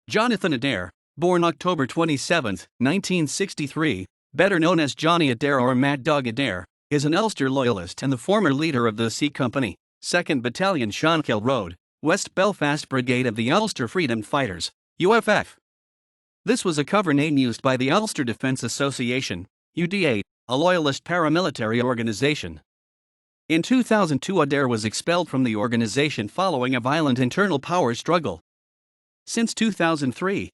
Jonathan Adair, born October 27, 1963, better known as Johnny Adair or Mad Dog Adair, is an Ulster loyalist and the former leader of the C Company, 2nd Battalion Shankill Road, West Belfast Brigade of the Ulster Freedom Fighters, UFF. This was a cover name used by the Ulster Defence Association, UDA, a loyalist paramilitary organisation. In 2002, Adair was expelled from the organisation following a violent internal power struggle. Since 2003,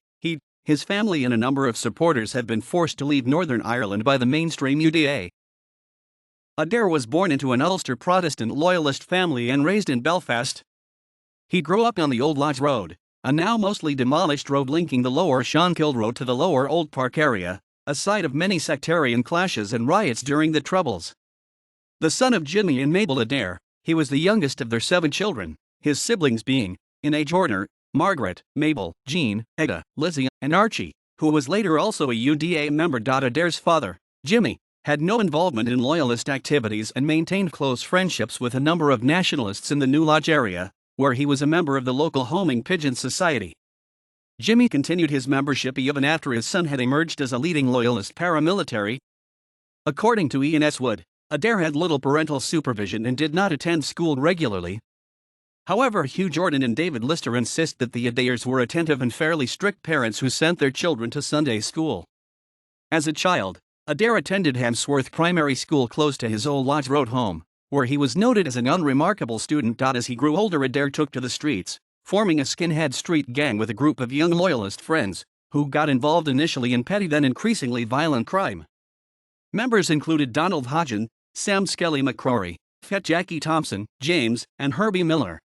his family and a number of supporters have been forced to leave Northern Ireland by the mainstream UDA. Adair was born into an Ulster Protestant loyalist family and raised in Belfast. He grew up on the Old Lodge Road, a now mostly demolished road linking the lower Shankill Road to the lower Old Park area, a site of many sectarian clashes and riots during the Troubles. The son of Jimmy and Mabel Adair, he was the youngest of their 7 children, his siblings being, in age order, Margaret, Mabel, Jean, Eda, Lizzie, and Archie, who was later also a UDA member. Adair's father, Jimmy, had no involvement in loyalist activities and maintained close friendships with a number of nationalists in the New Lodge area, where he was a member of the local Homing Pigeon Society. Jimmy continued his membership even after his son had emerged as a leading loyalist paramilitary. According to Ian S. Wood, Adair had little parental supervision and did not attend school regularly. However, Hugh Jordan and David Lister insist that the Adairs were attentive and fairly strict parents who sent their children to Sunday school. As a child, Adair attended Hamsworth Primary School close to his Old Lodge Road home, where he was noted as an unremarkable student. As he grew older, Adair took to the streets, forming a skinhead street gang with a group of young loyalist friends, who got involved initially in petty then increasingly violent crime. Members included Donald Hodgen, Sam Skelly McCrory, Fet Jackie Thompson, James, and Herbie Miller.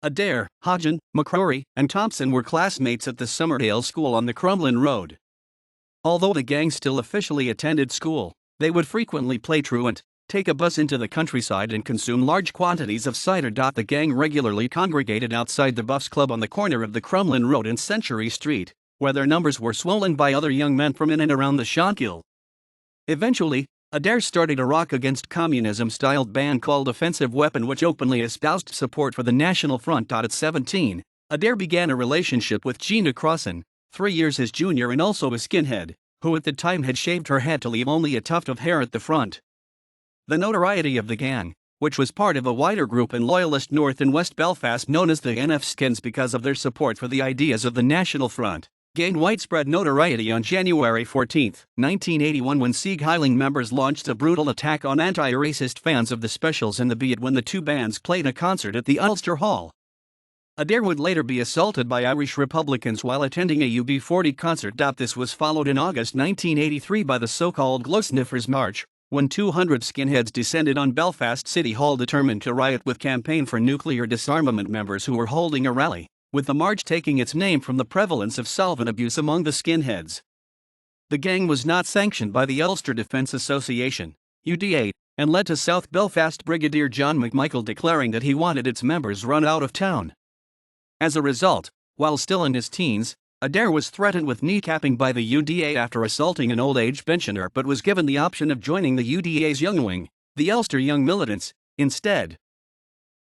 Adair, Hodgen, McCrory, and Thompson were classmates at the Summerdale School on the Crumlin Road. Although the gang still officially attended school, they would frequently play truant, take a bus into the countryside and consume large quantities of cider. The gang regularly congregated outside the Buffs Club on the corner of the Crumlin Road and Century Street, where their numbers were swollen by other young men from in and around the Shankill. Eventually, Adair started a rock against communism-styled band called Offensive Weapon, which openly espoused support for the National Front. At 17, Adair began a relationship with Gina Crossan, 3 years his junior and also a skinhead, who at the time had shaved her head to leave only a tuft of hair at the front. The notoriety of the gang, which was part of a wider group in loyalist North and West Belfast known as the NF Skins because of their support for the ideas of the National Front, gained widespread notoriety on January 14, 1981, when Sieg Heiling members launched a brutal attack on anti-racist fans of the Specials and the Beat when the two bands played a concert at the Ulster Hall. Adair would later be assaulted by Irish Republicans while attending a UB40 concert. This was followed in August 1983 by the so-called Glowsniffers March, when 200 skinheads descended on Belfast City Hall determined to riot with Campaign for Nuclear Disarmament members who were holding a rally, with the march taking its name from the prevalence of solvent abuse among the skinheads. The gang was not sanctioned by the Ulster Defence Association, UDA, and led to South Belfast Brigadier John McMichael declaring that he wanted its members run out of town. As a result, while still in his teens, Adair was threatened with kneecapping by the UDA after assaulting an old-age pensioner, but was given the option of joining the UDA's Young Wing, the Ulster Young Militants, instead.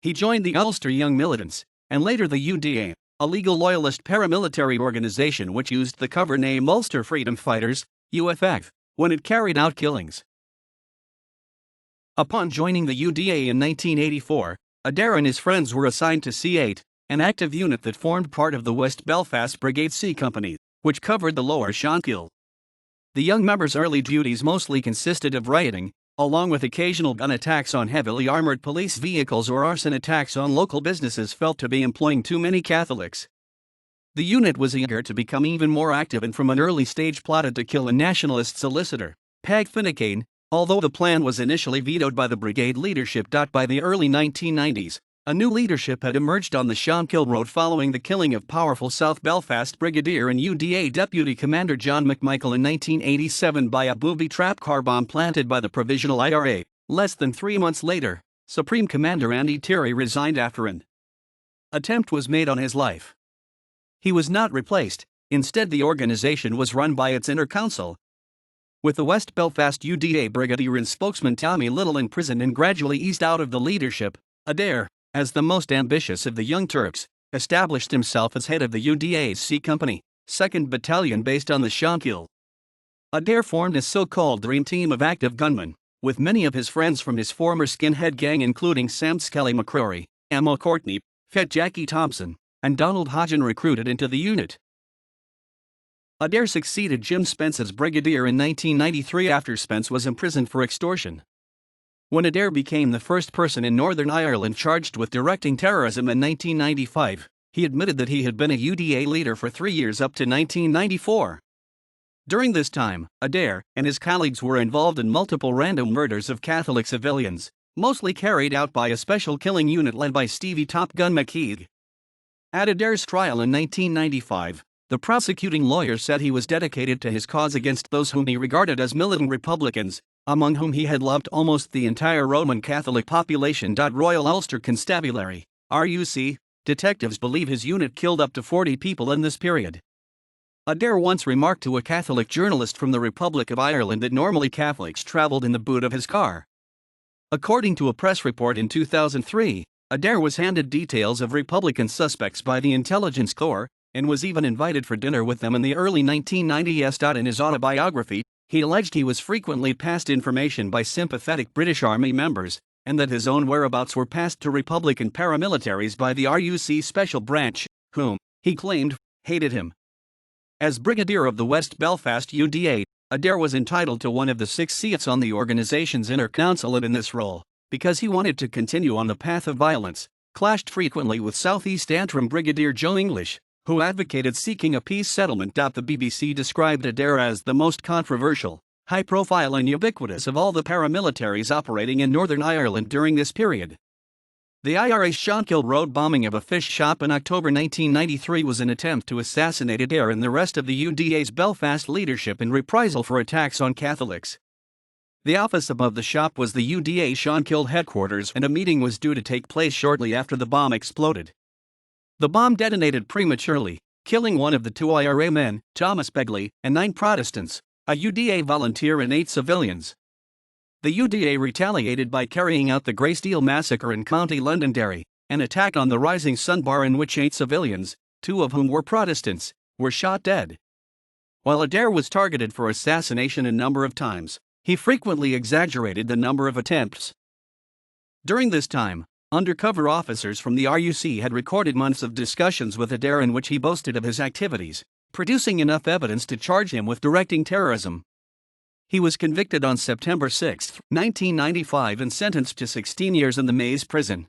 He joined the Ulster Young Militants, and later the UDA, a legal loyalist paramilitary organization which used the cover name Ulster Freedom Fighters, UFF, when it carried out killings. Upon joining the UDA in 1984, Adair and his friends were assigned to C8, an active unit that formed part of the West Belfast Brigade C Company, which covered the lower Shankill. The young members' early duties mostly consisted of rioting, along with occasional gun attacks on heavily armored police vehicles or arson attacks on local businesses felt to be employing too many Catholics. The unit was eager to become even more active and from an early stage plotted to kill a nationalist solicitor, Peg Finnecane, although the plan was initially vetoed by the brigade leadership. By the early 1990s, a new leadership had emerged on the Shankill Road following the killing of powerful South Belfast Brigadier and UDA Deputy Commander John McMichael in 1987 by a booby trap car bomb planted by the Provisional IRA. Less than 3 months later, Supreme Commander Andy Terry resigned after an attempt was made on his life. He was not replaced, instead the organization was run by its inner council, with the West Belfast UDA Brigadier and spokesman Tommy Little in prison and gradually eased out of the leadership. Adair, as the most ambitious of the Young Turks, established himself as head of the UDA's C Company, 2nd Battalion based on the Shankill. Adair formed a so-called dream team of active gunmen, with many of his friends from his former skinhead gang including Sam Skelly McCrory, Emma Courtney, Fet Jackie Thompson, and Donald Hodgen recruited into the unit. Adair succeeded Jim Spence as brigadier in 1993 after Spence was imprisoned for extortion. When Adair became the first person in Northern Ireland charged with directing terrorism in 1995, he admitted that he had been a UDA leader for 3 years up to 1994. During this time, Adair and his colleagues were involved in multiple random murders of Catholic civilians, mostly carried out by a special killing unit led by Stevie Top Gun McKeague. At Adair's trial in 1995, the prosecuting lawyer said he was dedicated to his cause against those whom he regarded as militant Republicans, among whom he had loved almost the entire Roman Catholic population. Royal Ulster Constabulary, RUC, detectives believe his unit killed up to 40 people in this period. Adair once remarked to a Catholic journalist from the Republic of Ireland that normally Catholics travelled in the boot of his car. According to a press report in 2003, Adair was handed details of Republican suspects by the Intelligence Corps, and was even invited for dinner with them in the early 1990s. In his autobiography, he alleged he was frequently passed information by sympathetic British Army members, and that his own whereabouts were passed to Republican paramilitaries by the RUC Special Branch, whom, he claimed, hated him. As Brigadier of the West Belfast UDA, Adair was entitled to one of the 6 seats on the organization's inner council, and in this role, because he wanted to continue on the path of violence, clashed frequently with South East Antrim Brigadier Joe English, who advocated seeking a peace settlement. The BBC described Adair as the most controversial, high-profile and ubiquitous of all the paramilitaries operating in Northern Ireland during this period. The IRA's Shankill Road bombing of a fish shop in October 1993 was an attempt to assassinate Adair and the rest of the UDA's Belfast leadership in reprisal for attacks on Catholics. The office above the shop was the UDA Shankill headquarters, and a meeting was due to take place shortly after the bomb exploded. The bomb detonated prematurely, killing one of the 2 IRA men, Thomas Begley, and 9 Protestants, a UDA volunteer and 8 civilians. The UDA retaliated by carrying out the Greysteel massacre in County Londonderry, an attack on the Rising Sun bar in which 8 civilians, 2 of whom were Protestants, were shot dead. While Adair was targeted for assassination a number of times, he frequently exaggerated the number of attempts. During this time, undercover officers from the RUC had recorded months of discussions with Adair in which he boasted of his activities, producing enough evidence to charge him with directing terrorism. He was convicted on September 6, 1995 and sentenced to 16 years in the Maze prison.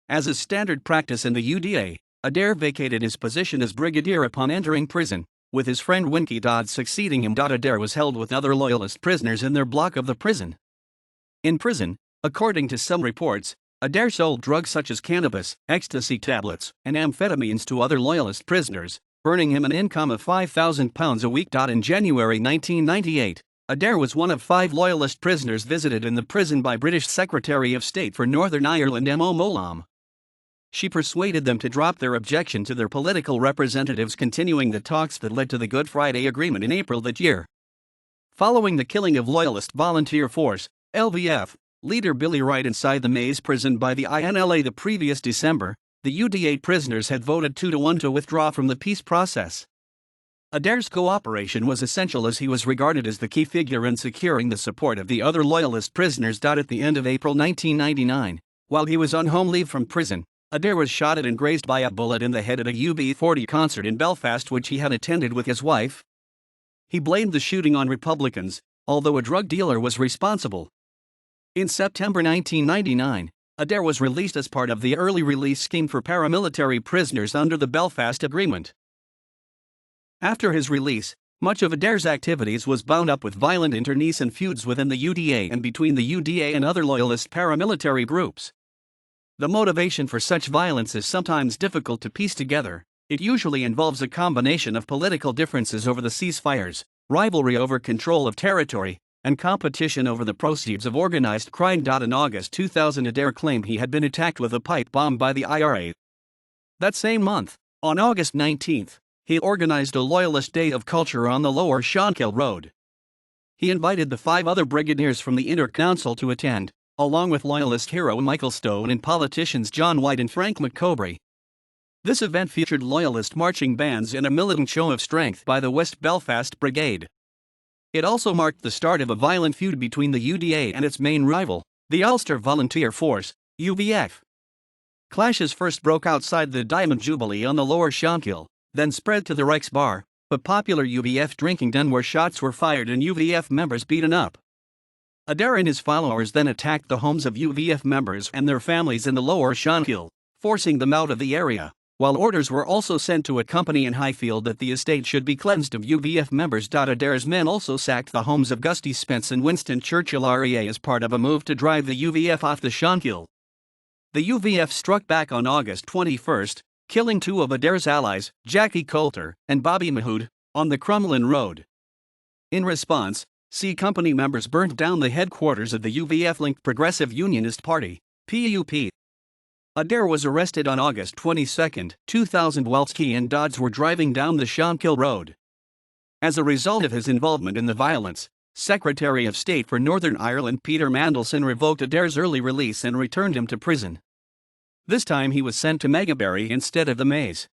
As is standard practice in the UDA, Adair vacated his position as brigadier upon entering prison, with his friend Winky Dodd succeeding him. Adair was held with other loyalist prisoners in their block of the prison. In prison, according to some reports, Adair sold drugs such as cannabis, ecstasy tablets, and amphetamines to other loyalist prisoners, earning him an income of £5,000 a week. In January 1998, Adair was one of 5 loyalist prisoners visited in the prison by British Secretary of State for Northern Ireland Mo Molam. She persuaded them to drop their objection to their political representatives continuing the talks that led to the Good Friday Agreement in April that year. Following the killing of Loyalist Volunteer Force, LVF, leader Billy Wright inside the Maze prison by the INLA the previous December, the UDA prisoners had voted 2-1 to withdraw from the peace process. Adair's cooperation was essential as he was regarded as the key figure in securing the support of the other loyalist prisoners. At the end of April 1999, while he was on home leave from prison, Adair was shot at and grazed by a bullet in the head at a UB40 concert in Belfast which he had attended with his wife. He blamed the shooting on Republicans, although a drug dealer was responsible. In September 1999, Adair was released as part of the early release scheme for paramilitary prisoners under the Belfast Agreement. After his release, much of Adair's activities was bound up with violent internecine feuds within the UDA and between the UDA and other loyalist paramilitary groups. The motivation for such violence is sometimes difficult to piece together. It usually involves a combination of political differences over the ceasefires, rivalry over control of territory, and competition over the proceeds of organized crime. In August 2000, Adair claimed he had been attacked with a pipe bomb by the IRA. That same month, on August 19, he organized a Loyalist Day of Culture on the Lower Shankill Road. He invited the 5 other brigadiers from the Inner Council to attend, along with Loyalist hero Michael Stone and politicians John White and Frank McCobry. This event featured loyalist marching bands and a militant show of strength by the West Belfast Brigade. It also marked the start of a violent feud between the UDA and its main rival, the Ulster Volunteer Force, UVF. Clashes first broke outside the Diamond Jubilee on the Lower Shankill, then spread to the Reichsbar, a popular UVF drinking den where shots were fired and UVF members beaten up. Adair and his followers then attacked the homes of UVF members and their families in the Lower Shankill, forcing them out of the area, while orders were also sent to a company in Highfield that the estate should be cleansed of UVF members. Adair's men also sacked the homes of Gusty Spence and Winston Churchill REA as part of a move to drive the UVF off the Shankill. The UVF struck back on August 21, killing two of Adair's allies, Jackie Coulter and Bobby Mahood, on the Crumlin Road. In response, C Company members burnt down the headquarters of the UVF-linked Progressive Unionist Party, PUP. Adair was arrested on August 22, 2000 whilst he and Dodds were driving down the Shankill Road. As a result of his involvement in the violence, Secretary of State for Northern Ireland Peter Mandelson revoked Adair's early release and returned him to prison. This time he was sent to Megaberry instead of the Maze.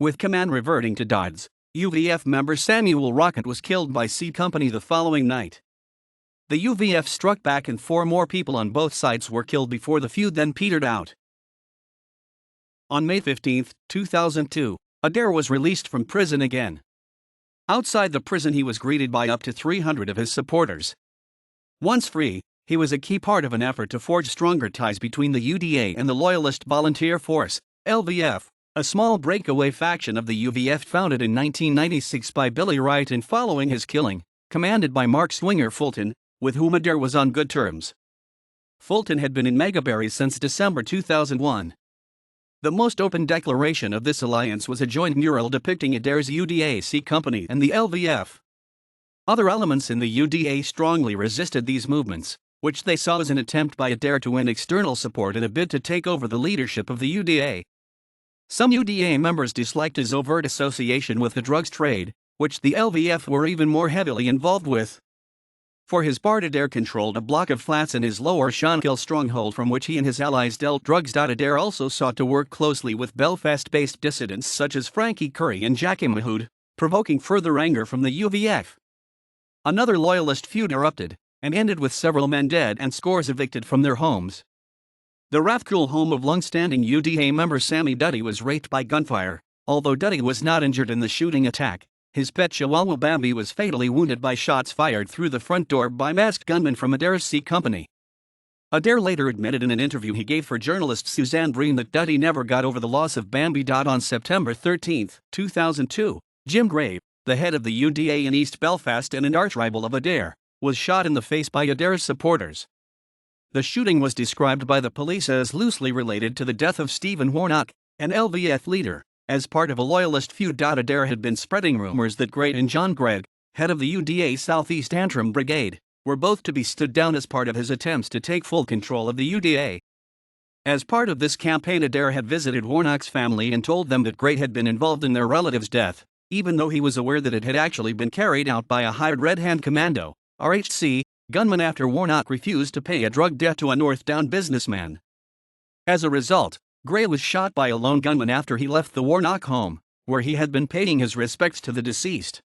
With command reverting to Dodds, UVF member Samuel Rocket was killed by C Company the following night. The UVF struck back and 4 more people on both sides were killed before the feud then petered out. On May 15, 2002, Adair was released from prison again. Outside the prison he was greeted by up to 300 of his supporters. Once free, he was a key part of an effort to forge stronger ties between the UDA and the Loyalist Volunteer Force, LVF, a small breakaway faction of the UVF founded in 1996 by Billy Wright and following his killing, commanded by Mark Swinger Fulton, with whom Adair was on good terms. Fulton had been in Megaberry since December 2001. The most open declaration of this alliance was a joint mural depicting Adair's UDA C Company and the LVF. Other elements in the UDA strongly resisted these movements, which they saw as an attempt by Adair to win external support in a bid to take over the leadership of the UDA. Some UDA members disliked his overt association with the drugs trade, which the LVF were even more heavily involved with. For his part, Adair controlled a block of flats in his Lower Shankill stronghold from which he and his allies dealt drugs. Adair also sought to work closely with Belfast-based dissidents such as Frankie Curry and Jackie Mahood, provoking further anger from the UVF. Another loyalist feud erupted, and ended with several men dead and scores evicted from their homes. The Rathcoole home of long-standing UDA member Sammy Duddy was raked by gunfire. Although Duddy was not injured in the shooting attack, his pet Chihuahua Bambi was fatally wounded by shots fired through the front door by masked gunmen from Adair's C Company. Adair later admitted in an interview he gave for journalist Suzanne Breen that Duddy never got over the loss of Bambi. On September 13, 2002, Jim Gray, the head of the UDA in East Belfast and an arch-rival of Adair, was shot in the face by Adair's supporters. The shooting was described by the police as loosely related to the death of Stephen Warnock, an LVF leader, as part of a loyalist feud. Adair had been spreading rumors that Gray and John Gregg, head of the UDA Southeast Antrim Brigade, were both to be stood down as part of his attempts to take full control of the UDA. As part of this campaign, Adair had visited Warnock's family and told them that Gray had been involved in their relative's death, even though he was aware that it had actually been carried out by a hired Red Hand Commando, RHC, gunman after Warnock refused to pay a drug debt to a North Down businessman. As a result, Gray was shot by a lone gunman after he left the Warnock home, where he had been paying his respects to the deceased.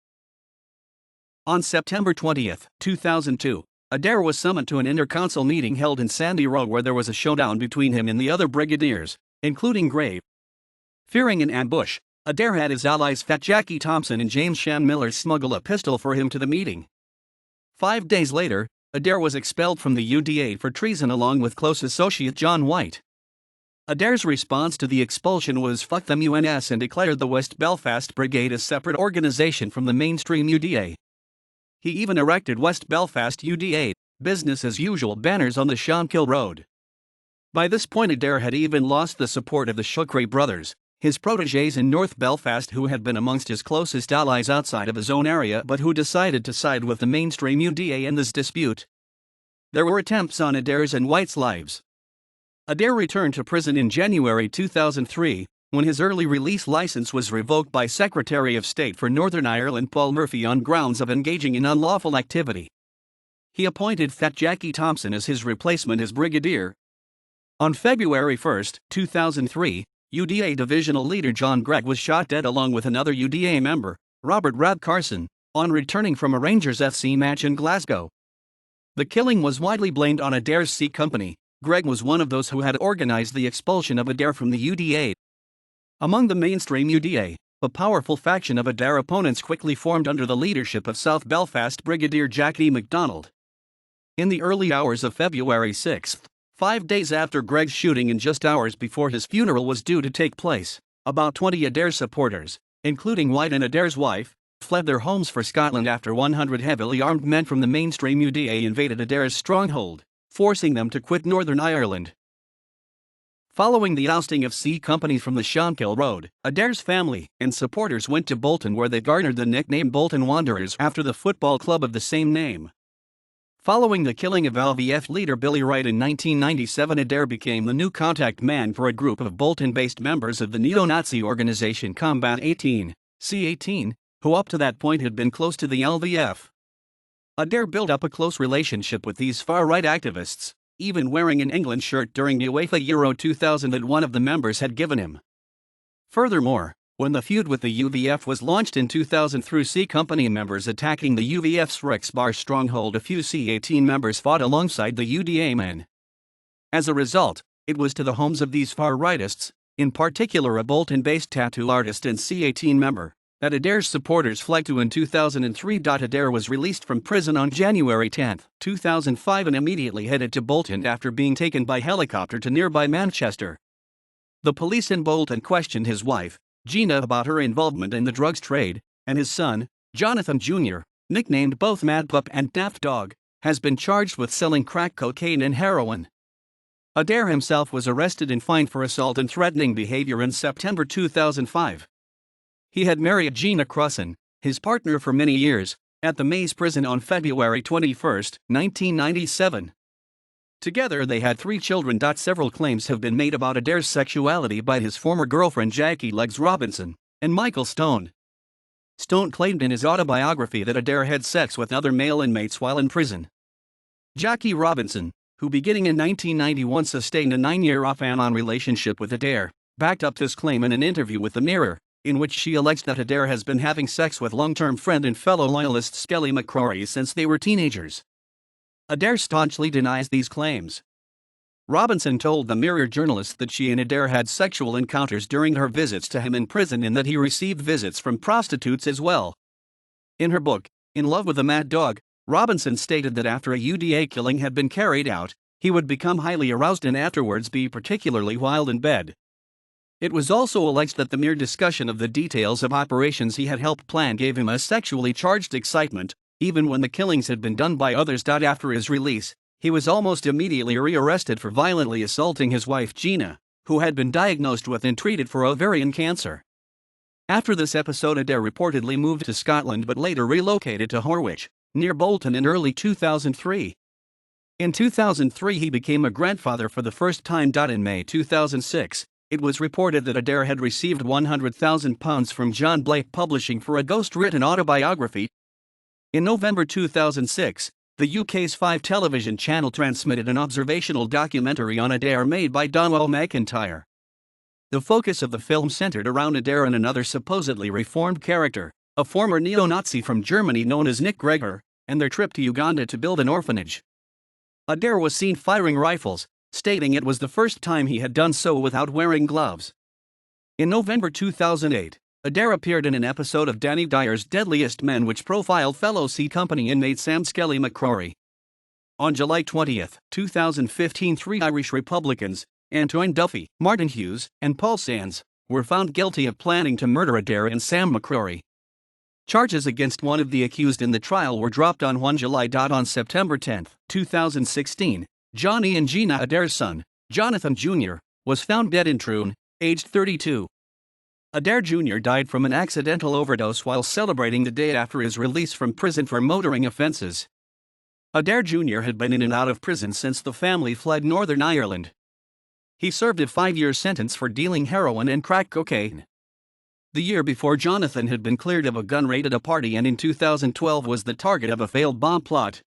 On September 20, 2002, Adair was summoned to an inter-council meeting held in Sandy Road where there was a showdown between him and the other brigadiers, including Gray. Fearing an ambush, Adair had his allies Fat Jackie Thompson and James Shan Miller smuggle a pistol for him to the meeting. 5 days later, Adair was expelled from the UDA for treason along with close associate John White. Adair's response to the expulsion was "fuck them UNS" and declared the West Belfast Brigade a separate organization from the mainstream UDA. He even erected West Belfast UDA, business as usual banners on the Shankill Road. By this point, Adair had even lost the support of the Shukri brothers, his protégés in North Belfast who had been amongst his closest allies outside of his own area but who decided to side with the mainstream UDA in this dispute. There were attempts on Adair's and White's lives. Adair returned to prison in January 2003, when his early release license was revoked by Secretary of State for Northern Ireland Paul Murphy on grounds of engaging in unlawful activity. He appointed Fat Jackie Thompson as his replacement as brigadier. On February 1, 2003, UDA divisional leader John Gregg was shot dead along with another UDA member, Robert Rab Carson, on returning from a Rangers FC match in Glasgow. The killing was widely blamed on Adair's C Company. Gregg was one of those who had organized the expulsion of Adair from the UDA. Among the mainstream UDA, a powerful faction of Adair opponents quickly formed under the leadership of South Belfast Brigadier Jackie MacDonald. In the early hours of February 6, 5 days after Gregg's shooting and just hours before his funeral was due to take place, about 20 Adair supporters, including White and Adair's wife, fled their homes for Scotland after 100 heavily armed men from the mainstream UDA invaded Adair's stronghold, forcing them to quit Northern Ireland. Following the ousting of C Company from the Shankill Road, Adair's family and supporters went to Bolton, where they garnered the nickname Bolton Wanderers after the football club of the same name. Following the killing of LVF leader Billy Wright in 1997, Adair became the new contact man for a group of Bolton-based members of the neo-Nazi organization Combat 18, C18, who up to that point had been close to the LVF. Adair built up a close relationship with these far-right activists, even wearing an England shirt during the UEFA Euro 2000 that one of the members had given him. Furthermore, when the feud with the UVF was launched in 2000 through C Company members attacking the UVF's Rexbar stronghold, a few C18 members fought alongside the UDA men. As a result, it was to the homes of these far-rightists, in particular a Bolton-based tattoo artist and C18 member, that Adair's supporters fled to in 2003. Adair was released from prison on January 10, 2005 and immediately headed to Bolton after being taken by helicopter to nearby Manchester. The police in Bolton questioned his wife, Gina, about her involvement in the drugs trade, and his son, Jonathan Jr., nicknamed both Mad Pup and Daft Dog, has been charged with selling crack cocaine and heroin. Adair himself was arrested and fined for assault and threatening behavior in September 2005. He had married Gina Crossan, his partner for many years, at the Maze prison on February 21, 1997. Together they had 3 children. Several claims have been made about Adair's sexuality by his former girlfriend Jackie Legs Robinson and Michael Stone. Stone claimed in his autobiography that Adair had sex with other male inmates while in prison. Jackie Robinson, who beginning in 1991 sustained a 9-year off-and-on relationship with Adair, backed up this claim in an interview with The Mirror, in which she alleged that Adair has been having sex with long-term friend and fellow loyalist Skelly McCrory since they were teenagers. Adair staunchly denies these claims. Robinson told the Mirror journalist that she and Adair had sexual encounters during her visits to him in prison and that he received visits from prostitutes as well. In her book, In Love with a Mad Dog, Robinson stated that after a UDA killing had been carried out, he would become highly aroused and afterwards be particularly wild in bed. It was also alleged that the mere discussion of the details of operations he had helped plan gave him a sexually charged excitement, even when the killings had been done by others. After his release, he was almost immediately rearrested for violently assaulting his wife Gina, who had been diagnosed with and treated for ovarian cancer. After this episode, Adair reportedly moved to Scotland but later relocated to Horwich, near Bolton in early 2003. In 2003 he became a grandfather for the first time. In May 2006, it was reported that Adair had received £100,000 from John Blake Publishing for a ghost-written autobiography. In November 2006, the UK's 5 television channel transmitted an observational documentary on Adair made by Donwell McIntyre. The focus of the film centered around Adair and another supposedly reformed character, a former neo-Nazi from Germany known as Nick Gregor, and their trip to Uganda to build an orphanage. Adair was seen firing rifles, stating it was the first time he had done so without wearing gloves. In November 2008, Adair appeared in an episode of Danny Dyer's Deadliest Men, which profiled fellow C Company inmate Sam Skelly McCrory. On July 20, 2015, 3 Irish Republicans, Antoine Duffy, Martin Hughes, and Paul Sands, were found guilty of planning to murder Adair and Sam McCrory. Charges against one of the accused in the trial were dropped on 1 July. On September 10, 2016, Johnny and Gina Adair's son, Jonathan Jr., was found dead in Troon, aged 32. Adair Jr. died from an accidental overdose while celebrating the day after his release from prison for motoring offences. Adair Jr. had been in and out of prison since the family fled Northern Ireland. He served a 5-year sentence for dealing heroin and crack cocaine. The year before, Jonathan had been cleared of a gun raid at a party and in 2012 was the target of a failed bomb plot.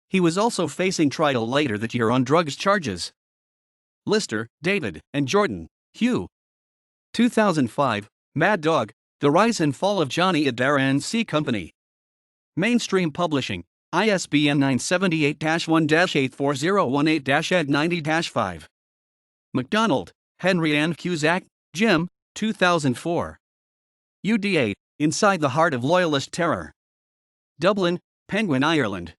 He was also facing trial later that year on drugs charges. Lister, David, and Jordan, Hugh. 2005, Mad Dog, The Rise and Fall of Johnny Adair and C Company. Mainstream Publishing, ISBN 978-1-84018-ed90-5. MacDonald, Henry Ann Cusack, Jim, 2004. UD8, Inside the Heart of Loyalist Terror. Dublin, Penguin, Ireland.